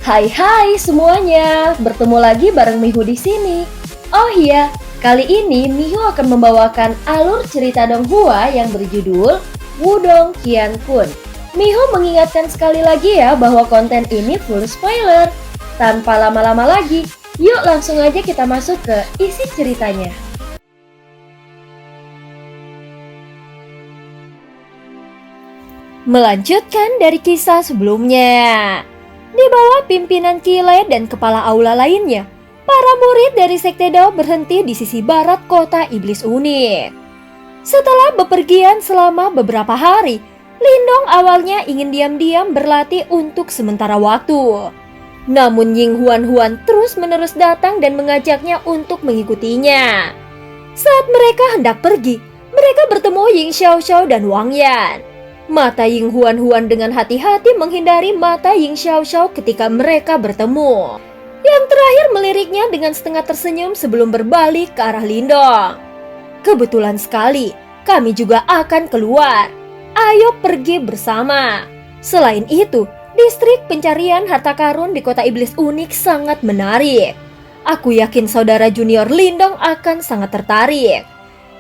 Hai semuanya, bertemu lagi bareng Mihu di sini. Oh iya, kali ini Mihu akan membawakan alur cerita Donghua yang berjudul Wudong Qiankun. Mihu mengingatkan sekali lagi ya bahwa konten ini full spoiler. Tanpa lama-lama lagi, yuk langsung aja kita masuk ke isi ceritanya. Melanjutkan dari kisah sebelumnya. Di bawah pimpinan Kile dan kepala aula lainnya, para murid dari Sekte Dao berhenti di sisi barat kota Iblis Unik. Setelah bepergian selama beberapa hari, Lindong awalnya ingin diam-diam berlatih untuk sementara waktu. Namun Ying Huan terus-menerus datang dan mengajaknya untuk mengikutinya. Saat mereka hendak pergi, mereka bertemu Ying Xiaoxiao dan Wang Yan. Mata Ying Huan dengan hati-hati menghindari mata Ying Xiaoxiao ketika mereka bertemu. Yang terakhir meliriknya dengan setengah tersenyum sebelum berbalik ke arah Lindong. Kebetulan sekali, kami juga akan keluar. Ayo pergi bersama. Selain itu, distrik pencarian harta karun di kota Iblis Unik sangat menarik. Aku yakin saudara junior Lindong akan sangat tertarik.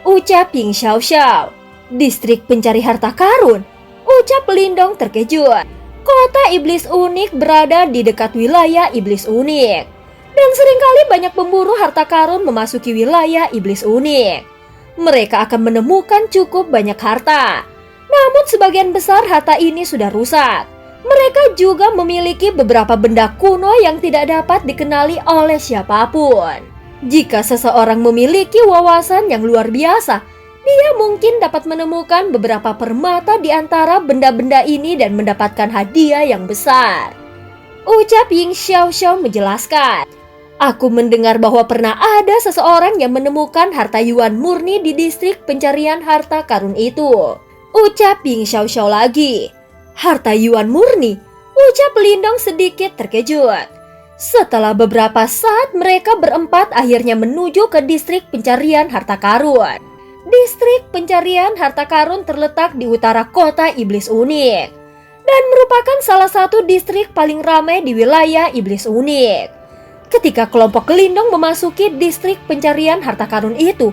Ucap Ying Xiaoxiao. Distrik pencari harta karun? Ucap Lindong terkejut. Kota Iblis Unik berada di dekat wilayah Iblis Unik. Dan seringkali banyak pemburu harta karun memasuki wilayah Iblis Unik. Mereka akan menemukan cukup banyak harta. Namun sebagian besar harta ini sudah rusak. Mereka juga memiliki beberapa benda kuno yang tidak dapat dikenali oleh siapapun. Jika seseorang memiliki wawasan yang luar biasa, dia mungkin dapat menemukan beberapa permata di antara benda-benda ini dan mendapatkan hadiah yang besar. Ucap Ying Xiaoxiao menjelaskan. Aku mendengar bahwa pernah ada seseorang yang menemukan harta Yuan murni di distrik pencarian harta karun itu. Ucap Ying Xiaoxiao lagi. Harta Yuan murni? Ucap Lindong sedikit terkejut. Setelah beberapa saat mereka berempat akhirnya menuju ke distrik pencarian harta karun. Distrik pencarian harta karun terletak di utara kota Iblis Unik dan merupakan salah satu distrik paling ramai di wilayah Iblis Unik. Ketika kelompok Lindong memasuki distrik pencarian harta karun itu,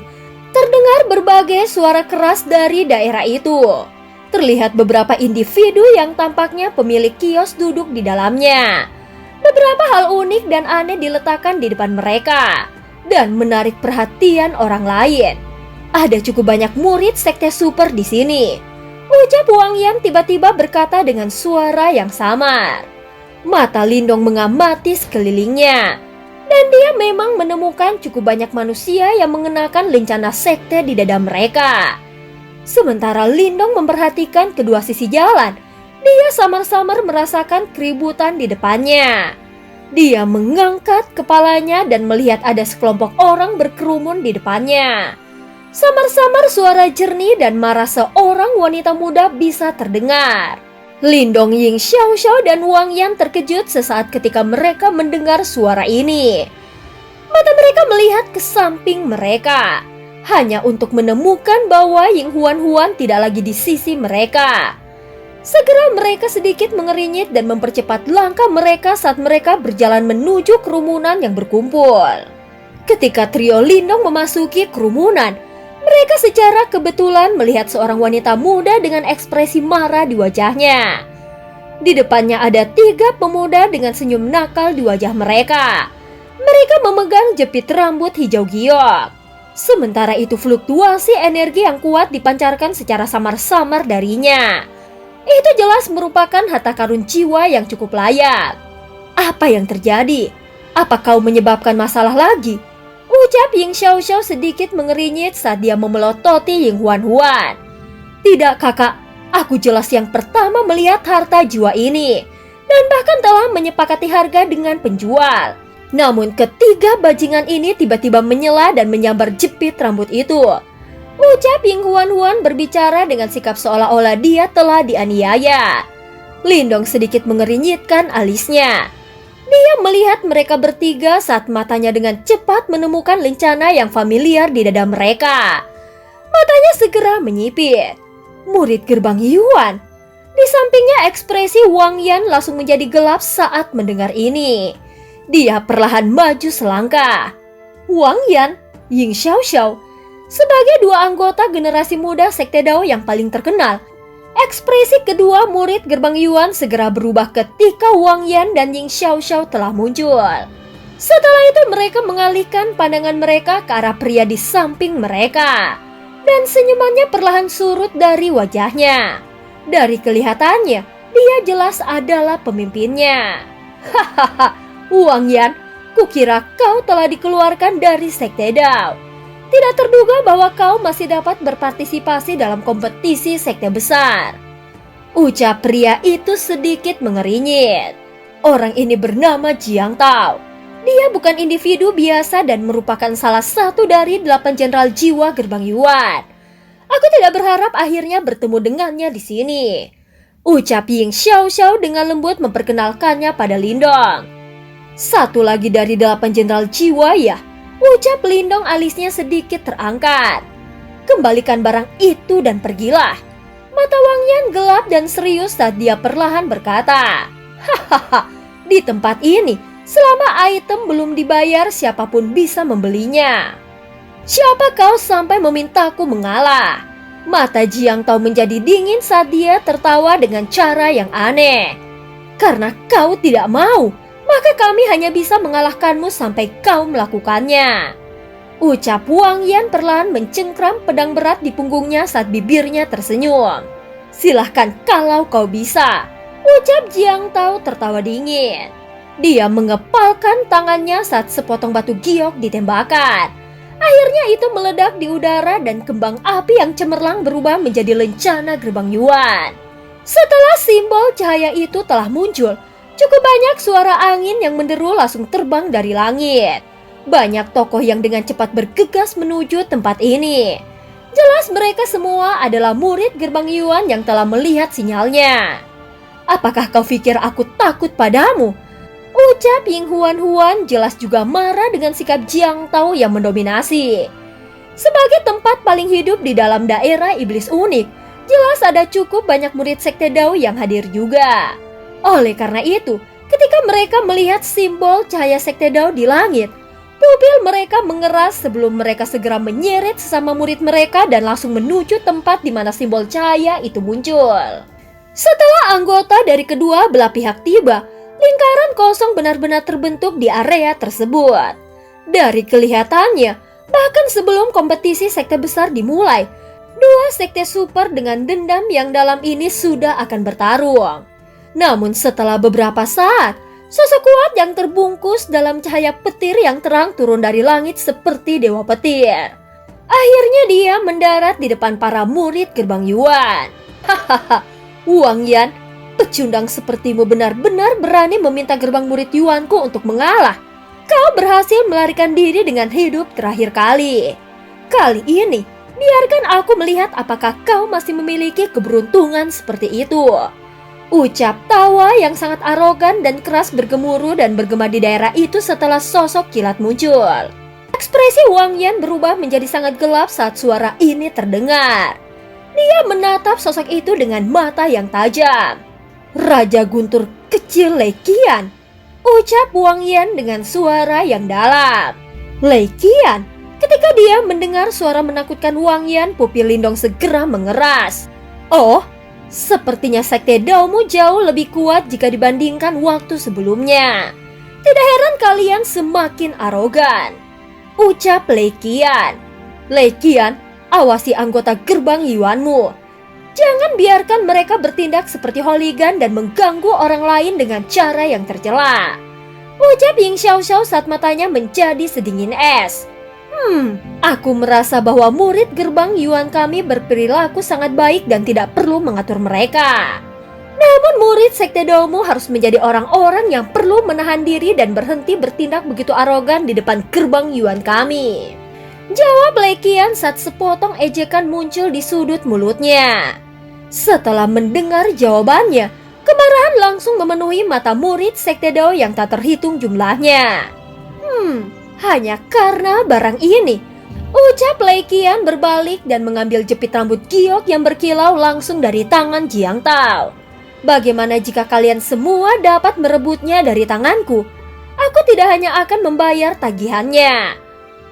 terdengar berbagai suara keras dari daerah itu. Terlihat beberapa individu yang tampaknya pemilik kios duduk di dalamnya. Beberapa hal unik dan aneh diletakkan di depan mereka dan menarik perhatian orang lain. Ada cukup banyak murid sekte super di sini. Ucap Wang Yan tiba-tiba berkata dengan suara yang samar. Mata Lindong mengamati sekelilingnya. Dan dia memang menemukan cukup banyak manusia yang mengenakan lencana sekte di dada mereka. Sementara Lindong memperhatikan kedua sisi jalan, dia samar-samar merasakan keributan di depannya. Dia mengangkat kepalanya dan melihat ada sekelompok orang berkerumun di depannya. Samar-samar suara jernih dan marah seorang wanita muda bisa terdengar. Lindong, Ying Xiaoxiao dan Wang Yan terkejut sesaat ketika mereka mendengar suara ini. Mata mereka melihat ke samping mereka, hanya untuk menemukan bahwa Ying Huan tidak lagi di sisi mereka. Segera mereka sedikit mengerinyit dan mempercepat langkah mereka saat mereka berjalan menuju kerumunan yang berkumpul. Ketika trio Lindong memasuki kerumunan, mereka secara kebetulan melihat seorang wanita muda dengan ekspresi marah di wajahnya. Di depannya ada 3 pemuda dengan senyum nakal di wajah mereka. Mereka memegang jepit rambut hijau giok. Sementara itu fluktuasi energi yang kuat dipancarkan secara samar-samar darinya. Itu jelas merupakan harta karun jiwa yang cukup layak. Apa yang terjadi? Apa kau menyebabkan masalah lagi? Ucap Ying Xiaoxiao sedikit mengerinyit saat dia memelototi Ying Huan. Tidak kakak, aku jelas yang pertama melihat harta jiwa ini dan bahkan telah menyepakati harga dengan penjual. Namun ketiga bajingan ini tiba-tiba menyela dan menyambar jepit rambut itu. Ucap Ying Huan berbicara dengan sikap seolah-olah dia telah dianiaya. Lindong sedikit mengerinyitkan alisnya. Dia melihat mereka bertiga saat matanya dengan cepat menemukan lencana yang familiar di dada mereka. Matanya segera menyipit. Murid gerbang Yuan. Di sampingnya ekspresi Wang Yan langsung menjadi gelap saat mendengar ini. Dia perlahan maju selangkah. Wang Yan, Ying Xiaoxiao, sebagai dua anggota generasi muda Sekte Dao yang paling terkenal, ekspresi kedua murid gerbang Yuan segera berubah ketika Wang Yan dan Ying Xiaoxiao telah muncul. Setelah itu mereka mengalihkan pandangan mereka ke arah pria di samping mereka, dan senyumannya perlahan surut dari wajahnya. Dari kelihatannya, dia jelas adalah pemimpinnya. Hahaha, Wang Yan, kukira kau telah dikeluarkan dari Sekte Dao. Tidak terduga bahwa kau masih dapat berpartisipasi dalam kompetisi sekte besar. Ucap pria itu sedikit mengerinyit. Orang ini bernama Jiang Tao. Dia bukan individu biasa dan merupakan salah satu dari 8 jenderal jiwa gerbang Yuan. Aku tidak berharap akhirnya bertemu dengannya di sini. Ucap Ying Xiaoxiao dengan lembut memperkenalkannya pada Lindong. Satu lagi dari 8 jenderal jiwa ya? Ucap Lindong, alisnya sedikit terangkat. Kembalikan barang itu dan pergilah. Mata Wang Yan gelap dan serius saat dia perlahan berkata, hahaha, di tempat ini, selama item belum dibayar siapapun bisa membelinya. Siapa kau sampai memintaku mengalah? Mata Jiang Tao menjadi dingin saat dia tertawa dengan cara yang aneh. Karena kau tidak mau, maka kami hanya bisa mengalahkanmu sampai kau melakukannya. Ucap Wang Yan perlahan mencengkram pedang berat di punggungnya saat bibirnya tersenyum. Silahkan kalau kau bisa, ucap Jiang Tao tertawa dingin. Dia mengepalkan tangannya saat sepotong batu giok ditembakkan. Akhirnya itu meledak di udara dan kembang api yang cemerlang berubah menjadi lencana gerbang Yuan. Setelah simbol cahaya itu telah muncul, cukup banyak suara angin yang menderu langsung terbang dari langit. Banyak tokoh yang dengan cepat bergegas menuju tempat ini. Jelas mereka semua adalah murid gerbang Yuan yang telah melihat sinyalnya. Apakah kau pikir aku takut padamu? Ucap Ying Huan jelas juga marah dengan sikap Jiang Tao yang mendominasi. Sebagai tempat paling hidup di dalam daerah iblis unik, jelas ada cukup banyak murid Sekte Dao yang hadir juga. Oleh karena itu, ketika mereka melihat simbol cahaya Sekte Dao di langit, pupil mereka mengeras sebelum mereka segera menyeret sesama murid mereka dan langsung menuju tempat di mana simbol cahaya itu muncul. Setelah anggota dari kedua belah pihak tiba, lingkaran kosong benar-benar terbentuk di area tersebut. Dari kelihatannya, bahkan sebelum kompetisi sekte besar dimulai, dua sekte super dengan dendam yang dalam ini sudah akan bertarung. Namun setelah beberapa saat, sosok kuat yang terbungkus dalam cahaya petir yang terang turun dari langit seperti dewa petir. Akhirnya dia mendarat di depan para murid gerbang Yuan. Hahaha, Wang Yan, pecundang sepertimu benar-benar berani meminta gerbang murid Yuanku untuk mengalah. Kau berhasil melarikan diri dengan hidup terakhir kali. Kali ini, biarkan aku melihat apakah kau masih memiliki keberuntungan seperti itu. Ucap tawa yang sangat arogan dan keras bergemuruh dan bergema di daerah itu setelah sosok kilat muncul. Ekspresi Wang Yan berubah menjadi sangat gelap saat suara ini terdengar. Dia menatap sosok itu dengan mata yang tajam. Raja Guntur kecil Lei Qian, ucap Wang Yan dengan suara yang dalam. Lei Qian, ketika dia mendengar suara menakutkan Wang Yan, pupil Lindong segera mengeras. Oh, sepertinya Sekte Daomu jauh lebih kuat jika dibandingkan waktu sebelumnya. Tidak heran kalian semakin arogan, ucap Lei Qian. Lei Qian, awasi anggota gerbang Yuanmu. Jangan biarkan mereka bertindak seperti hooligan dan mengganggu orang lain dengan cara yang tercela. Ucap Ying Xiaoxiao saat matanya menjadi sedingin es. Aku merasa bahwa murid gerbang Yuan kami berperilaku sangat baik dan tidak perlu mengatur mereka. Namun murid Sekte Daomu harus menjadi orang-orang yang perlu menahan diri dan berhenti bertindak begitu arogan di depan gerbang Yuan kami. Jawab Lei Qian saat sepotong ejekan muncul di sudut mulutnya. Setelah mendengar jawabannya, kemarahan langsung memenuhi mata murid Sekte Dao yang tak terhitung jumlahnya. Hanya karena barang ini, ucap Lei Qian berbalik dan mengambil jepit rambut giok yang berkilau langsung dari tangan Jiang Tao. Bagaimana jika kalian semua dapat merebutnya dari tanganku? Aku tidak hanya akan membayar tagihannya.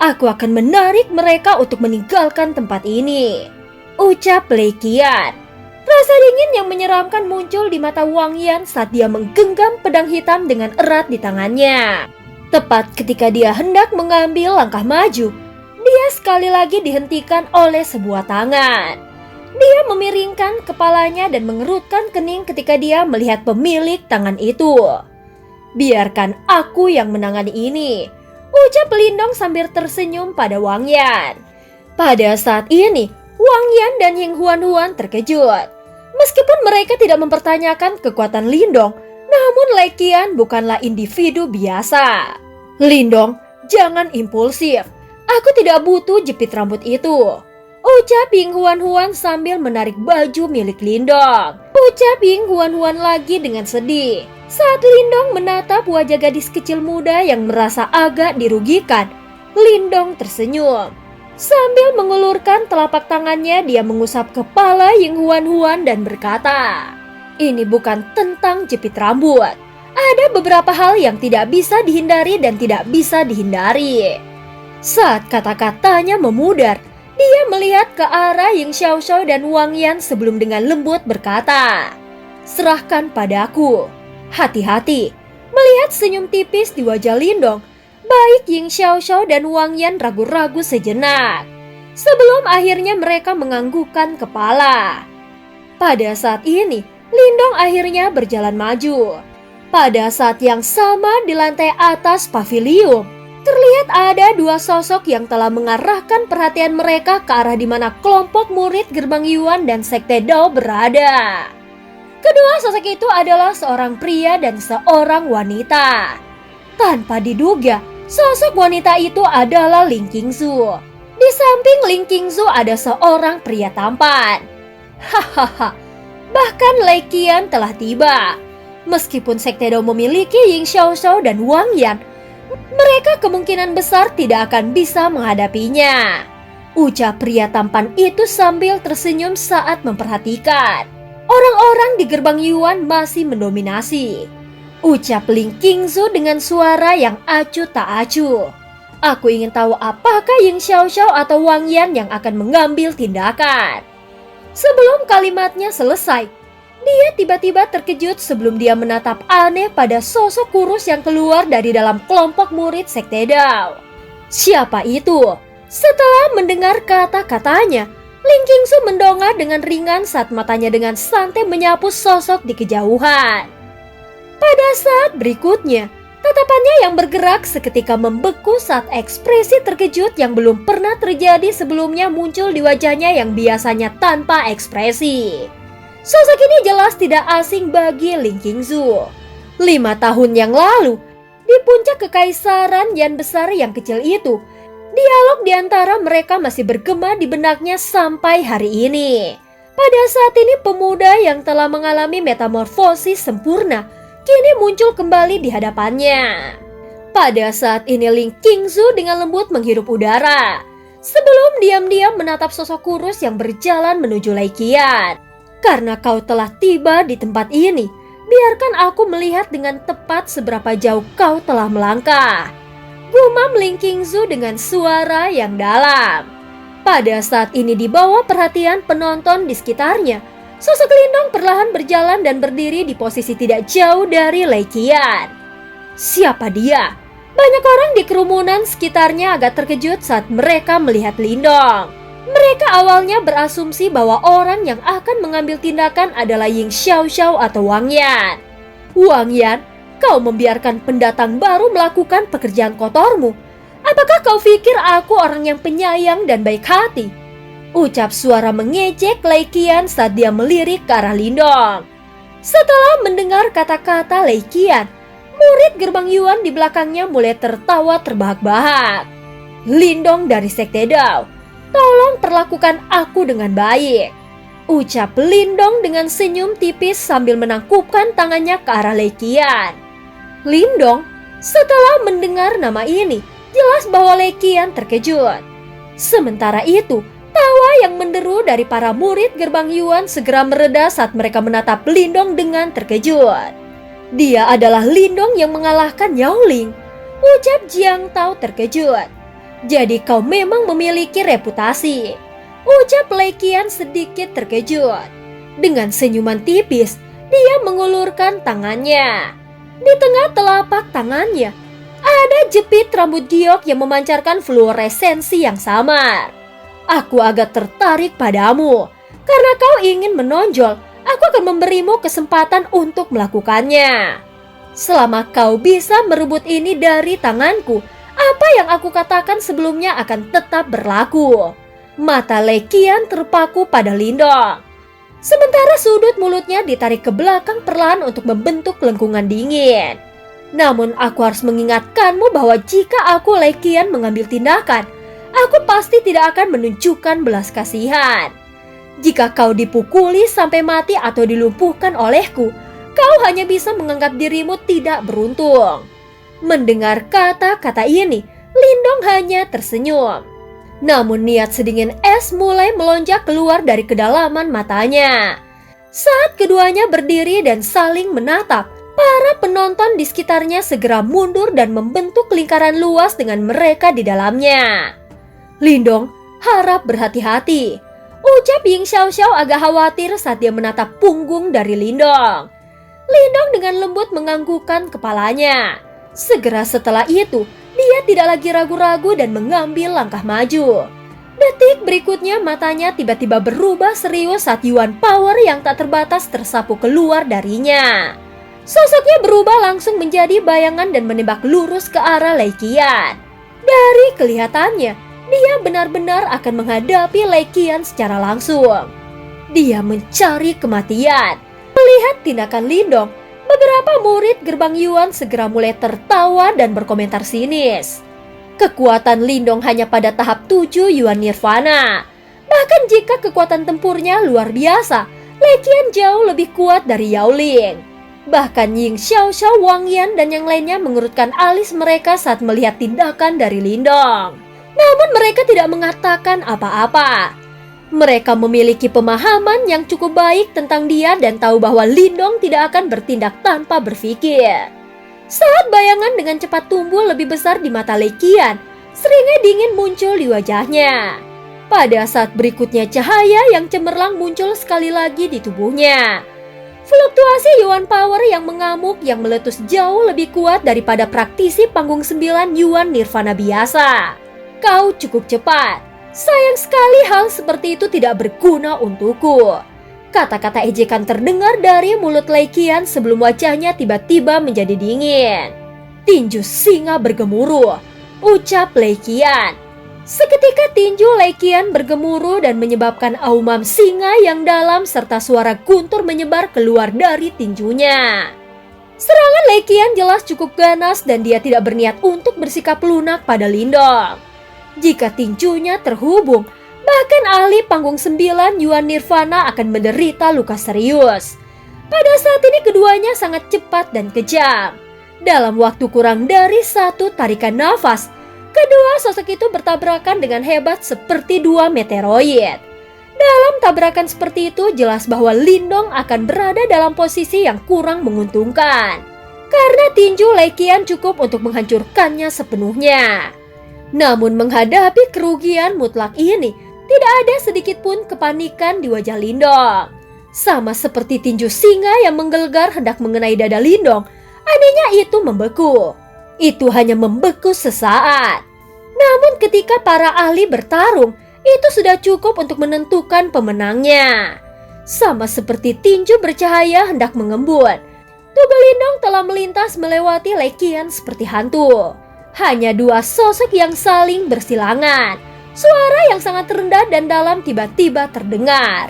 Aku akan menarik mereka untuk meninggalkan tempat ini, ucap Lei Qian. Rasa dingin yang menyeramkan muncul di mata Wang Yan saat dia menggenggam pedang hitam dengan erat di tangannya. Tepat ketika dia hendak mengambil langkah maju, dia sekali lagi dihentikan oleh sebuah tangan. Dia memiringkan kepalanya dan mengerutkan kening ketika dia melihat pemilik tangan itu. Biarkan aku yang menangani ini, ucap Lindong sambil tersenyum pada Wang Yan. Pada saat ini, Wang Yan dan Ying Huan terkejut. Meskipun mereka tidak mempertanyakan kekuatan Lindong, namun Lei Qian bukanlah individu biasa. Lindong, jangan impulsif. Aku tidak butuh jepit rambut itu, ucap Ying Huan sambil menarik baju milik Lindong. Ucap Ying Huan lagi dengan sedih. Saat Lindong menatap wajah gadis kecil muda yang merasa agak dirugikan, Lindong tersenyum. Sambil mengulurkan telapak tangannya, dia mengusap kepala Ying Huan dan berkata, "Ini bukan tentang jepit rambut. Ada beberapa hal yang tidak bisa dihindari dan tidak bisa dihindari." Saat kata-katanya memudar, dia melihat ke arah Ying Xiaoxiao dan Wang Yan sebelum dengan lembut berkata, "Serahkan padaku." Hati-hati. Melihat senyum tipis di wajah Lindong, baik Ying Xiaoxiao dan Wang Yan ragu-ragu sejenak. Sebelum akhirnya mereka menganggukkan kepala. Pada saat ini, Lindong akhirnya berjalan maju. Pada saat yang sama di lantai atas pavilion, terlihat ada dua sosok yang telah mengarahkan perhatian mereka ke arah di mana kelompok murid Gerbang Yuan dan Sekte Dao berada. Kedua sosok itu adalah seorang pria dan seorang wanita. Tanpa diduga, sosok wanita itu adalah Ling Qingzu. Di samping Ling Qingzu ada seorang pria tampan. Hahaha, bahkan Lei Qian telah tiba. Meskipun Sekte Dao memiliki Ying Xiaoxiao dan Wang Yan, mereka kemungkinan besar tidak akan bisa menghadapinya, ucap pria tampan itu sambil tersenyum saat memperhatikan orang-orang di Gerbang Yuan masih mendominasi. Ucap Ling Qingzu dengan suara yang acuh tak acuh. Aku ingin tahu apakah Ying Xiaoxiao atau Wang Yan yang akan mengambil tindakan. Sebelum kalimatnya selesai, dia tiba-tiba terkejut sebelum dia menatap aneh pada sosok kurus yang keluar dari dalam kelompok murid Sekte Dao. Siapa itu? Setelah mendengar kata-katanya, Ling Qingzu mendongak dengan ringan saat matanya dengan santai menyapu sosok di kejauhan. Pada saat berikutnya, tatapannya yang bergerak seketika membeku saat ekspresi terkejut yang belum pernah terjadi sebelumnya muncul di wajahnya yang biasanya tanpa ekspresi. Sosok ini jelas tidak asing bagi Ling Qingzu. 5 tahun yang lalu, di puncak kekaisaran Yan besar yang kecil itu, dialog di antara mereka masih bergema di benaknya sampai hari ini. Pada saat ini pemuda yang telah mengalami metamorfosis sempurna kini muncul kembali di hadapannya. Pada saat ini Ling Qingzu dengan lembut menghirup udara sebelum diam-diam menatap sosok kurus yang berjalan menuju Lei Qian. Karena kau telah tiba di tempat ini, biarkan aku melihat dengan tepat seberapa jauh kau telah melangkah, gumam Ling Qingzu dengan suara yang dalam. Pada saat ini di bawah perhatian penonton di sekitarnya, sosok Lindong perlahan berjalan dan berdiri di posisi tidak jauh dari Lei Qian. Siapa dia? Banyak orang di kerumunan sekitarnya agak terkejut saat mereka melihat Lindong. Mereka awalnya berasumsi bahwa orang yang akan mengambil tindakan adalah Ying Xiaoxiao atau Wang Yan. Wang Yan, kau membiarkan pendatang baru melakukan pekerjaan kotormu. Apakah kau pikir aku orang yang penyayang dan baik hati? Ucap suara mengejek Lei Qian saat dia melirik ke arah Lindong. Setelah mendengar kata-kata Lei Qian, murid Gerbang Yuan di belakangnya mulai tertawa terbahak-bahak. Lindong dari Sekte Dao, tolong perlakukan aku dengan baik, ucap Lindong dengan senyum tipis sambil menangkupkan tangannya ke arah Lei Qian. Lindong, setelah mendengar nama ini, jelas bahwa Lei Qian terkejut. Sementara itu, tawa yang menderu dari para murid gerbang Yuan segera mereda saat mereka menatap Lindong dengan terkejut. Dia adalah Lindong yang mengalahkan Yaoling, ucap Jiang Tao terkejut. Jadi kau memang memiliki reputasi, ucap Lei Qian sedikit terkejut. Dengan senyuman tipis, dia mengulurkan tangannya. Di tengah telapak tangannya, ada jepit rambut giok yang memancarkan fluoresensi yang samar. Aku agak tertarik padamu. Karena kau ingin menonjol, aku akan memberimu kesempatan untuk melakukannya. Selama kau bisa merebut ini dari tanganku, apa yang aku katakan sebelumnya akan tetap berlaku. Mata Lei Qian terpaku pada Lindong. Sementara sudut mulutnya ditarik ke belakang perlahan untuk membentuk lengkungan dingin. Namun aku harus mengingatkanmu bahwa jika aku Lei Qian mengambil tindakan, aku pasti tidak akan menunjukkan belas kasihan. Jika kau dipukuli sampai mati atau dilumpuhkan olehku, kau hanya bisa menganggap dirimu tidak beruntung. Mendengar kata-kata ini, Lindong hanya tersenyum. Namun niat sedingin es mulai melonjak keluar dari kedalaman matanya. Saat keduanya berdiri dan saling menatap, para penonton di sekitarnya segera mundur dan membentuk lingkaran luas dengan mereka di dalamnya. Lindong harap berhati-hati, ucap Ying Xiaoxiao agak khawatir saat dia menatap punggung dari Lindong. Lindong dengan lembut menganggukkan kepalanya. Segera setelah itu, dia tidak lagi ragu-ragu dan mengambil langkah maju. Detik berikutnya matanya tiba-tiba berubah serius saat Yuan Power yang tak terbatas tersapu keluar darinya. Sosoknya berubah langsung menjadi bayangan dan menembak lurus ke arah Lei Qian. Dari kelihatannya, dia benar-benar akan menghadapi Lei Qian secara langsung. Dia mencari kematian. Melihat tindakan Lindong, beberapa murid gerbang Yuan segera mulai tertawa dan berkomentar sinis. Kekuatan Lindong hanya pada tahap 7 Yuan Nirvana. Bahkan jika kekuatan tempurnya luar biasa, Lei Qian jauh lebih kuat dari Yaoling. Bahkan Ying Xiaoxiao, Wang Yan, dan yang lainnya mengerutkan alis mereka saat melihat tindakan dari Lindong. Namun mereka tidak mengatakan apa-apa. Mereka memiliki pemahaman yang cukup baik tentang dia dan tahu bahwa Lindong tidak akan bertindak tanpa berpikir. Saat bayangan dengan cepat tumbuh lebih besar di mata Lei Qian, seringai dingin muncul di wajahnya. Pada saat berikutnya cahaya yang cemerlang muncul sekali lagi di tubuhnya. Fluktuasi Yuan Power yang mengamuk yang meletus jauh lebih kuat daripada praktisi panggung 9 Yuan Nirvana biasa. Kau cukup cepat. Sayang sekali hal seperti itu tidak berguna untukku. Kata-kata ejekan terdengar dari mulut Lei Qian sebelum wajahnya tiba-tiba menjadi dingin. Tinju singa bergemuruh, ucap Lei Qian. Seketika tinju Lei Qian bergemuruh dan menyebabkan aumam singa yang dalam serta suara guntur menyebar keluar dari tinjunya. Serangan Lei Qian jelas cukup ganas dan dia tidak berniat untuk bersikap lunak pada Lindong. Jika tinjunya terhubung, bahkan ahli panggung 9 Yuan Nirvana akan menderita luka serius. Pada saat ini keduanya sangat cepat dan kejam. Dalam waktu kurang dari satu tarikan nafas, kedua sosok itu bertabrakan dengan hebat seperti dua meteoroid. Dalam tabrakan seperti itu jelas bahwa Lindong akan berada dalam posisi yang kurang menguntungkan. Karena tinju Lei Qian cukup untuk menghancurkannya sepenuhnya. Namun menghadapi kerugian mutlak ini, tidak ada sedikit pun kepanikan di wajah Lindong. Sama seperti tinju singa yang menggelegar hendak mengenai dada Lindong, anehnya itu membeku. Itu hanya membeku sesaat. Namun ketika para ahli bertarung, itu sudah cukup untuk menentukan pemenangnya. Sama seperti tinju bercahaya hendak mengembun, tubuh Lindong telah melintas melewati Lei Qian seperti hantu. Hanya dua sosok yang saling bersilangan. Suara yang sangat rendah dan dalam tiba-tiba terdengar.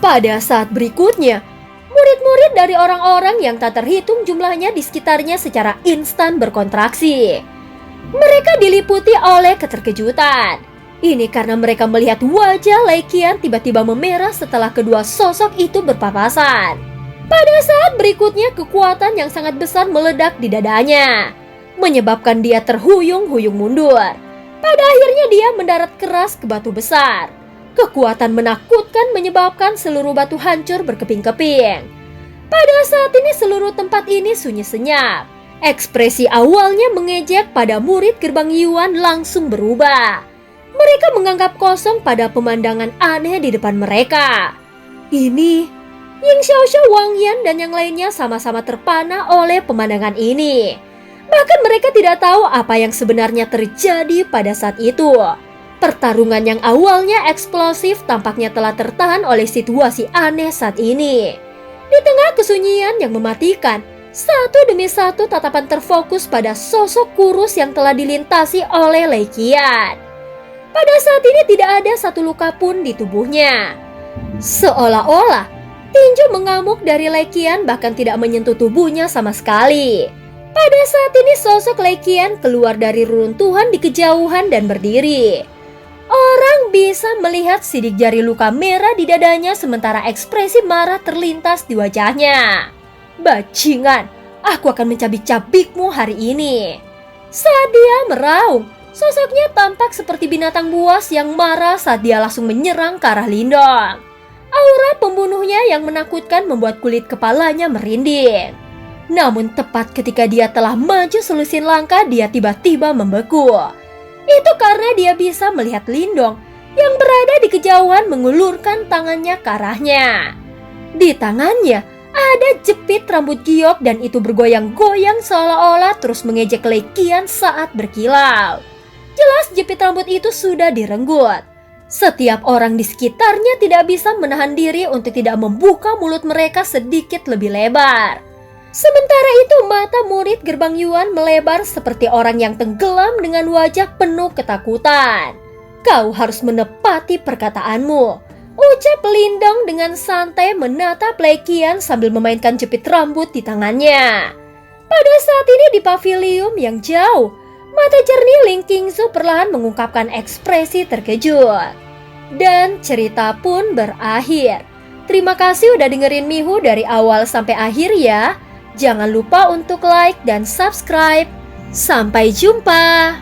Pada saat berikutnya, murid-murid dari orang-orang yang tak terhitung jumlahnya di sekitarnya secara instan berkontraksi. Mereka diliputi oleh keterkejutan. Ini karena mereka melihat wajah Lei Qian tiba-tiba memerah setelah kedua sosok itu berpapasan. Pada saat berikutnya kekuatan yang sangat besar meledak di dadanya, menyebabkan dia terhuyung-huyung mundur. Pada akhirnya dia mendarat keras ke batu besar. Kekuatan menakutkan menyebabkan seluruh batu hancur berkeping-keping. Pada saat ini seluruh tempat ini sunyi senyap. Ekspresi awalnya mengejek pada murid gerbang Yuan langsung berubah. Mereka menganggap kosong pada pemandangan aneh di depan mereka. Ini, Ying Xiaoxiao, Wang Yan, dan yang lainnya sama-sama terpana oleh pemandangan ini. Bahkan mereka tidak tahu apa yang sebenarnya terjadi pada saat itu. Pertarungan yang awalnya eksplosif tampaknya telah tertahan oleh situasi aneh saat ini. Di tengah kesunyian yang mematikan, satu demi satu tatapan terfokus pada sosok kurus yang telah dilintasi oleh Lei Qian. Pada saat ini tidak ada satu luka pun di tubuhnya. Seolah-olah tinju mengamuk dari Lei Qian bahkan tidak menyentuh tubuhnya sama sekali. Pada saat ini sosok Lei Qian keluar dari reruntuhan di kejauhan dan berdiri. Orang bisa melihat sidik jari luka merah di dadanya sementara ekspresi marah terlintas di wajahnya. Bajingan, aku akan mencabik-cabikmu hari ini. Saat dia meraung, sosoknya tampak seperti binatang buas yang marah saat dia langsung menyerang ke arah Lindong. Aura pembunuhnya yang menakutkan membuat kulit kepalanya merinding. Namun tepat ketika dia telah maju selusin langkah, dia tiba-tiba membeku. Itu karena dia bisa melihat Lindong yang berada di kejauhan mengulurkan tangannya ke arahnya. Di tangannya ada jepit rambut giok dan itu bergoyang-goyang seolah-olah terus mengejek Lei Qian saat berkilau. Jelas jepit rambut itu sudah direnggut. Setiap orang di sekitarnya tidak bisa menahan diri untuk tidak membuka mulut mereka sedikit lebih lebar. Sementara itu mata murid gerbang Yuan melebar seperti orang yang tenggelam dengan wajah penuh ketakutan. Kau harus menepati perkataanmu, ucap Lindong dengan santai menatap Lei Qian sambil memainkan jepit rambut di tangannya. Pada saat ini di pavilium yang jauh, mata jernih Ling Qingzu perlahan mengungkapkan ekspresi terkejut. Dan cerita pun berakhir. Terima kasih udah dengerin Mihu dari awal sampai akhir ya. Jangan lupa untuk like dan subscribe. Sampai jumpa.